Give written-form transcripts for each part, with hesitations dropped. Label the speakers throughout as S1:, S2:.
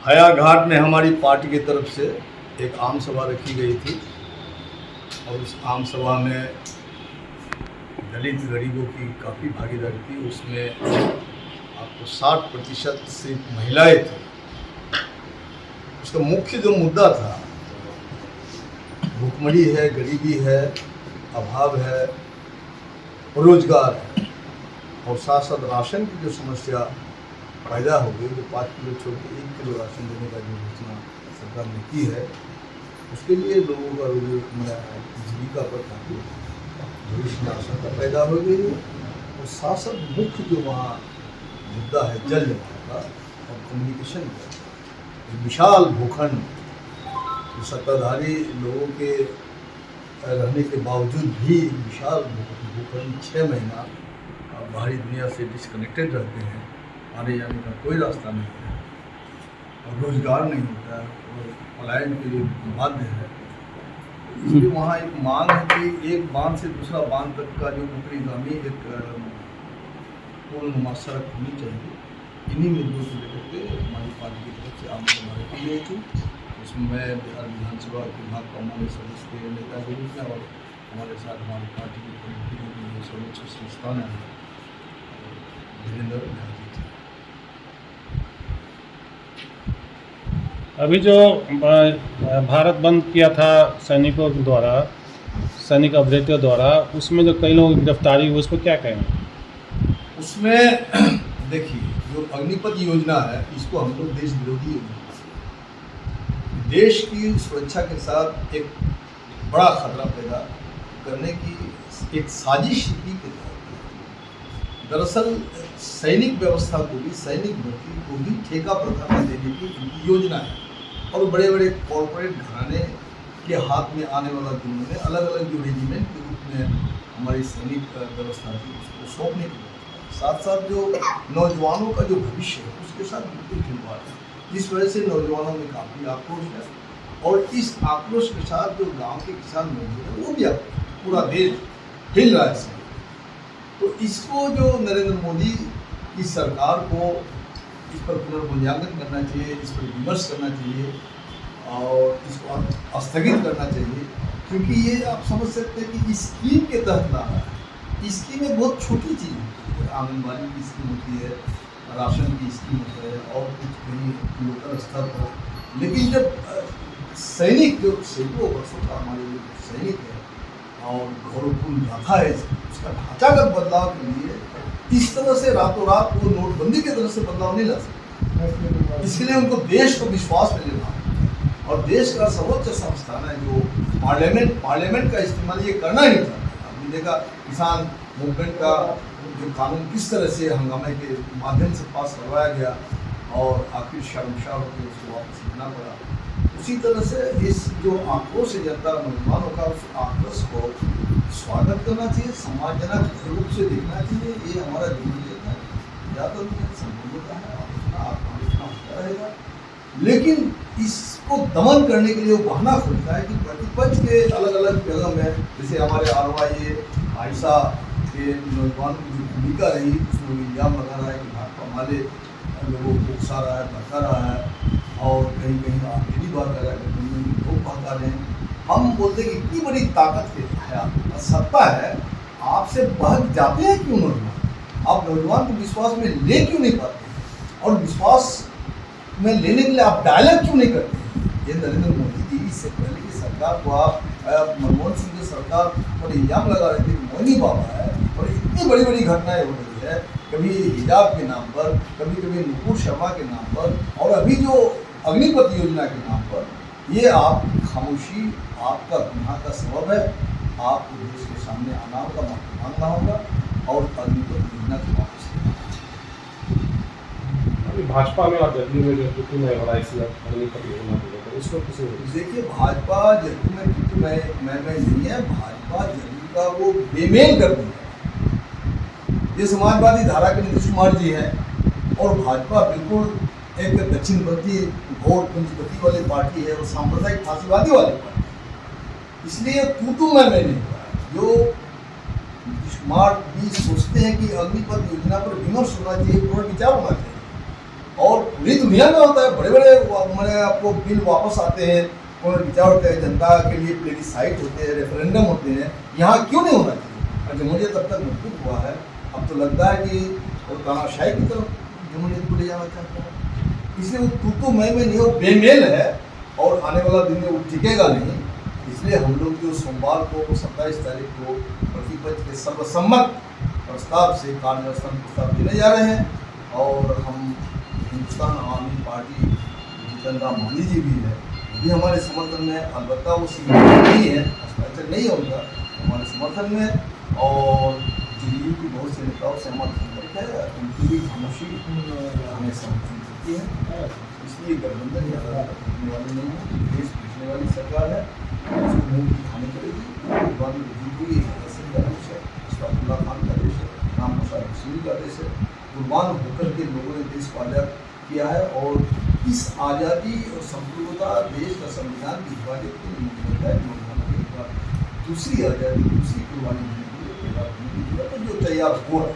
S1: हयाघाट में हमारी पार्टी की तरफ से एक आम सभा रखी गई थी और उस आम सभा में दलित गरीबों की काफ़ी भागीदारी थी। उसमें आपको 60% सिर्फ महिलाएं थी। उसका मुख्य जो मुद्दा था, भूखमरी है, गरीबी है, अभाव है, रोजगार है और साथ साथ राशन की जो समस्या पैदा हो गई, जो 5 किलो छोड़ के 1 किलो राशन देने का जो घोषणा सरकार ने की है, उसके लिए लोगों का जीविका पर काफ़ी भविष्य में आशंका पैदा हो गई है। और साथ साथ मुख्य जो वहाँ मुद्दा है जल जमाव का और कम्युनिकेशन का, एक विशाल भूखंड जो सत्ताधारी लोगों के रहने के बावजूद भी विशाल भूखंड 6 महीना बाहरी दुनिया से डिस्कनेक्टेड रहते हैं, आने जाने का कोई रास्ता नहीं है और रोजगार नहीं होता है और पलायन के लिए बाध्य है। इसलिए वहाँ एक मांग है कि एक बांध से दूसरा बांध तक का जो ऊपरीगामी एक पूर्ण सड़क होनी चाहिए। इन्हीं मुद्दों को लेकर के हमारी पार्टी की तरफ से आम सभा रखी गई थी। उसमें मैं बिहार विधानसभा विभाग का हमारे सदस्य के नेता के रूप में और हमारे साथ हमारी पार्टी की सर्वोच्च संस्थान है धीरेन्द्र जी थे।
S2: अभी जो भारत बंद किया था सैनिकों द्वारा, सैनिक अभ्यर्थियों द्वारा, उसमें जो कई लोगों की गिरफ्तारी हुई, उस पर क्या कहेंगे?
S1: उसमें देखिए, जो अग्निपथ योजना है, इसको हम लोग देश विरोधी योजना, देश की सुरक्षा के साथ एक बड़ा खतरा पैदा करने की एक साजिश की के तहत दरअसल सैनिक व्यवस्था को भी, सैनिक भर्ती को भी ठेका प्रथा में देने की इनकी योजना है और बड़े बड़े कॉरपोरेट घराने के हाथ में आने वाला दिन में अलग अलग जो रेजिमेंट के रूप में हमारी सैनिक व्यवस्था थी उसको सौंपने की व्यवस्था, साथ साथ जो नौजवानों का जो भविष्य है उसके साथ बिल्कुल खिलवाड़ है। इस वजह से नौजवानों में काफ़ी आक्रोश है और इस आक्रोश के साथ जो गांव के किसान मजदूर हैं वो भी आक्रोश, पूरा देश हिल रहा है इसमें। तो इसको जो नरेंद्र मोदी की सरकार को इस पर पुनर्मूल्यांकन करना चाहिए, इस पर विमर्श करना चाहिए और इसको स्थगित करना चाहिए, क्योंकि ये आप समझ सकते हैं कि स्कीम के तहत ला रहा है। स्कीम एक बहुत छोटी चीज़ होती है, आंगनबाड़ी की स्कीम होती है, राशन की स्कीम होता है और कुछ कहीं लोकल स्तर पर, लेकिन जब सैनिक जो सैकड़ों वर्षों का हमारे लिए सैनिक है और गौरवपूर्ण गाथा है, उसका ढांचागत बदलाव के लिए इस तरह से रातों रात वो नोटबंदी की तरह से बदलाव नहीं ला सकते। इसके लिए उनको देश को विश्वास में लेना और देश का सर्वोच्च संस्थान है जो पार्लियामेंट का इस्तेमाल ये करना ही था। हमने देखा किसान मूवमेंट का जो कानून किस तरह से हंगामे के माध्यम से पास करवाया गया और आखिर शर्मशार होकर उसको वापस लेना पड़ा। उसी तरह से इस जो आक्रोश है जनता नौजवानों का, उस आक्रोश को स्वागत करना चाहिए, सम्मानजनक रूप से देखना चाहिए। ये हमारा जरूरियत है, ज़्यादा संभवता है आलोचना होता रहेगा, लेकिन इसको दमन करने के लिए वो बहाना खोलता है कि प्रतिपक्ष के अलग अलग जगह में, जैसे हमारे आरवाई आयशा के नौजवान की जो भूमिका रही उसमें इल्जाम लगा रहा है कि भाजपा माले लोगों को उकसा रहा है, भड़का रहा है और कहीं कहीं आखिरी बात कर रहा है, लोग भड़का रहे हैं। हम बोलते हैं कि इतनी बड़ी ताकत है, आपके पास सत्ता है, आपसे बहक जाते हैं क्यों नौजवान? आप नौजवान को विश्वास में ले क्यों नहीं पाते और विश्वास में लेने के लिए आप डायलॉग क्यों नहीं करते? ये नरेंद्र मोदी जी इससे पहले की सरकार को आप मनमोहन सिंह की सरकार पर इल्जाम लगा रहे थे कि मोदी बाबा है और इतनी बड़ी बड़ी घटनाएं हो रही है, कभी हिजाब के नाम पर, कभी कभी नुपुर शर्मा के नाम पर और अभी जो अग्निपथ योजना के नाम पर, ये आप खामोशी आपका गुनाह का सबब है। आपको देश के सामने आना होगा, माफी मांगना होगा और अग्निपथ योजना को वापस लेना होगा।
S3: अभी भाजपा में और जदयू में जो टूटू में बड़ा इसलिए अग्निपथ योजना को इसको किसी
S1: देखिए, भाजपा जदयू में टूटू में नहीं है, भाजपा जदयू का वो बेमेल कर दिया। ये समाजवादी धारा के नीतीश कुमार जी हैं और भाजपा बिल्कुल एक दक्षिणपंथी वोट पंचपति वाली पार्टी है और सांप्रदायिक फांसीवादी वाली पार्टी है। इसलिए तू मैं नहीं हुआ। जो नीतीश कुमार भी सोचते हैं कि अग्निपथ योजना पर विमर्श होना चाहिए, पुनर्विचार होना चाहिए, और पूरी दुनिया में होता है, बड़े बड़े मैंने आपको बिल वापस आते हैं, पुनर्विचार होते हैं, जनता के लिए प्लेबिसाइट होते हैं, रेफरेंडम होते हैं, यहाँ क्यों नहीं होना चाहिए? और जमहूरियत तब तक मजबूत हुआ है, अब तो लगता है कि वो तानाशाही की तरफ जमहूरियत को ले जाना चाहता है। इसलिए वो तू मैं नहीं, वो बेमेल है और आने वाला दिन में वो टिकेगा नहीं। इसलिए हम लोग जो सोमवार को 27 तारीख को प्रतिपक्ष के सर्वसम्मत प्रस्ताव से कार्यव्यवस्था में प्रस्ताव देने जा रहे हैं, और हम हिंदुस्तान आवामी पार्टी जीतन राम मांझी जी भी है, वो भी हमारे समर्थन में, अलबत्ता वो सीनियर नहीं है, हस्ताक्षर नहीं है उनका, हमारे समर्थन में। और जेडीयू की बहुत से नेताओं से हमारा संपर्क है, उनकी भी खामोशी हमें समर्थन देती है। इसलिए गठबंधन ज़्यादा रखने वाली नहीं है, देश पूछने वाली सरकार है, उसको मुँह की खानी पड़ेगी। बाद में हुई हसन का देश है, अशफाकुल्ला खान का देश है, राम प्रसाद रसूल का देश है, कुर्बान होकर के लोगों ने देश को आज़ाद किया है। और इस आज़ादी और संपूर्णता देश का संविधान की हिफाजत के लिए दूसरी आज़ादी, दूसरी कुर्बानी जो तैयार हो रहा है।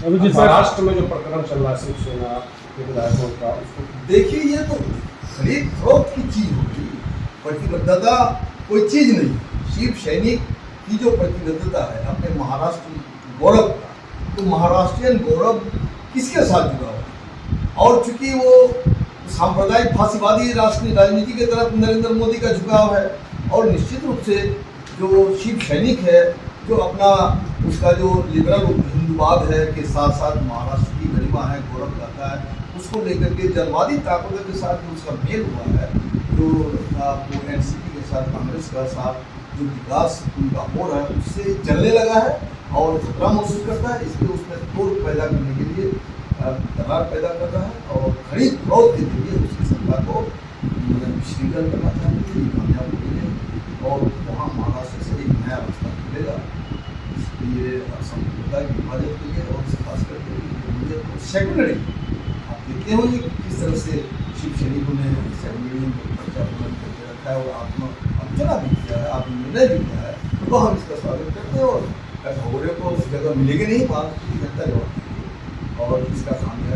S2: अभी जिस
S3: महाराष्ट्र में जो प्रकरण चल रहा है शिवसेना के विधायकों का, उसको
S1: देखिए, ये तो खरीद फरोख्त की चीज़ होगी, प्रतिबद्धता कोई चीज़ नहीं। शिव सैनिक की जो प्रतिबद्धता है अपने महाराष्ट्र गौरव का, तो महाराष्ट्रियन गौरव किसके साथ जुड़ा हुआ है? और चूंकि वो सांप्रदायिक फांसीवादी राजनीति की तरफ नरेंद्र मोदी का झुकाव है, और निश्चित रूप से जो शिव सैनिक है, जो अपना उसका जो लिबरल हिंदुवाद है के साथ साथ महाराष्ट्र की गरिमा है, गौरव गाथा है, उसको लेकर के जनवादी ताकतों के साथ जो उसका मेल हुआ है, जो वो एनसीपी के साथ, कांग्रेस का साथ जो विकास उनका हो रहा है, उससे जलने लगा है और खतरा महसूस करता है। इसलिए उसमें तोड़ पैदा करने के लिए दरार पैदा कर रहा है, और खरीद फरोख्त के जरिए उसकी सरकार को विश्लीकरण करना चाहते हैं, कामयाब हो गए, और वहाँ महाराष्ट्र से एक नया रास्ता खुलेगा। इसलिए संप्रदाय की हिफाजत के लिए, और खास करके जमहूरियत को सेकुलर, आप देखते होंगे किस तरह से शिव सैनिकों ने सेकुलरिज्म को पर्चा बुलंद करके रखा है, और आलोचना भी किया है, निर्णय भी किया है, तो हम इसका स्वागत करते हैं। और भगोड़े को उस जगह मिलेगी नहीं, भारत की जनता जवाब देगी, और इसका खामियाजा